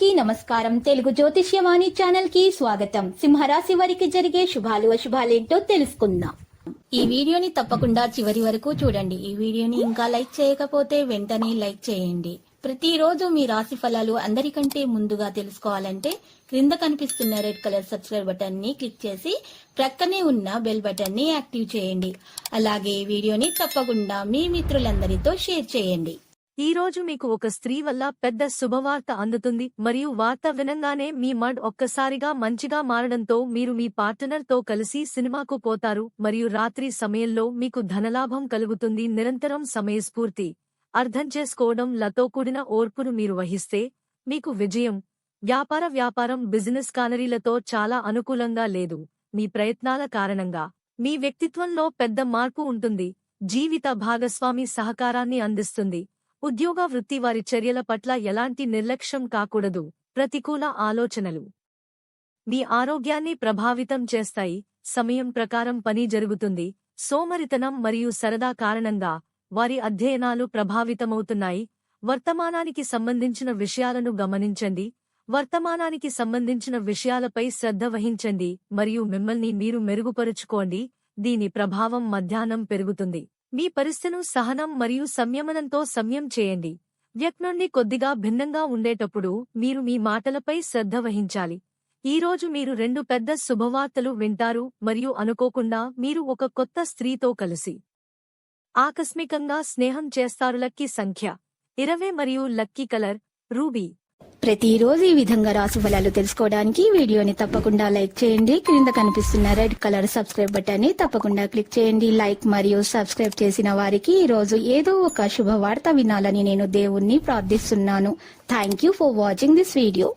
అందరికీ నమస్కారం. తెలుగు జ్యోతిష్యవాణి ఛానల్ కి స్వాగతం. సింహరాశి వారికి జరిగే శుభాలు అశుభాలేంటో తెలుసుకుందాం. ఈ వీడియోని తప్పకుండా చివరి వరకు చూడండి. ఈ వీడియోని ఇంకా లైక్ చేయకపోతే వెంటనే లైక్ చేయండి. ప్రతిరోజు మీ రాశి ఫలాలు అందరికంటే ముందుగా తెలుసుకోవాలంటే క్రింద కనిపిస్తున్న రెడ్ కలర్ సబ్స్క్రైబ్ బటన్ ని క్లిక్ చేసి ప్రక్కనే ఉన్న బెల్ బటన్ ని యాక్టివ్ చేయండి. అలాగే ఈ వీడియోని తప్పకుండా మీ మిత్రులందరితో షేర్ చేయండి. ఈ రోజు మీకు ఒక స్త్రీ వల్ల పెద్ద శుభవార్త అందుతుంది మరియు వార్త వినంగానే మీ మూడ్ ఒక్కసారిగా మంచిగా మారడంతో మీరు మీ పార్ట్నర్ తో కలిసి సినిమాకు పోతారు మరియు రాత్రి సమయంలో మీకు ధనలాభం కలుగుతుంది. నిరంతరం సమయస్ఫూర్తి, అర్థం చేసుకోవడం లతో కూడిన ఓర్పును మీరు వహిస్తే మీకు విజయం. వ్యాపారం బిజినెస్ కానరీలతో చాలా అనుకూలంగా లేదు. మీ ప్రయత్నాల కారణంగా మీ వ్యక్తిత్వంలో పెద్ద మార్పు ఉంటుంది. జీవిత భాగస్వామి సహకారాన్ని అందిస్తుంది. ఉద్యోగ వృత్తి వారి చర్యల పట్ల ఎలాంటి నిర్లక్ష్యం కాకూడదు. ప్రతికూల ఆలోచనలు మీ ఆరోగ్యాన్ని ప్రభావితం చేస్తాయి. సమయం ప్రకారం పని జరుగుతుంది. సోమరితనం మరియు సరదా కారణంగా వారి అధ్యయనాలు ప్రభావితమవుతున్నాయి. వర్తమానానికి సంబంధించిన విషయాలను గమనించండి. వర్తమానానికి సంబంధించిన విషయాలపై శ్రద్ధ వహించండి మరియు మిమ్మల్ని మీరు మెరుగుపరుచుకోండి. దీని ప్రభావం మధ్యాహ్నం పెరుగుతుంది. మీ పరిస్థితిను సహనం మరియు సంయమనంతో సంయం చేయండి. వ్యక్తి నుండి కొద్దిగా భిన్నంగా ఉండేటప్పుడు మీరు మీ మాటలపై శ్రద్ధ వహించాలి. ఈ రోజు మీరు 2 పెద్ద శుభవార్తలు వింటారు మరియు అనుకోకుండా మీరు ఒక కొత్త స్త్రీతో కలిసి ఆకస్మికంగా స్నేహం చేస్తారు. లక్కీ సంఖ్య 20 మరియు లక్కీ కలర్ రూబీ. ప్రతిరోజు ఈ విధంగా రాశి ఫలాలు తెలుసుకోవడానికి వీడియోని తప్పకుండా లైక్ చేయండి. క్రింద కనిపిస్తున్న రెడ్ కలర్ సబ్స్క్రైబ్ బటన్ ని తప్పకుండా క్లిక్ చేయండి. లైక్ మరియు సబ్స్క్రైబ్ చేసిన వారికి ఈ రోజు ఏదో ఒక శుభవార్త వినాలని నేను దేవుణ్ణి ప్రార్థిస్తున్నాను. Thank you for watching this video.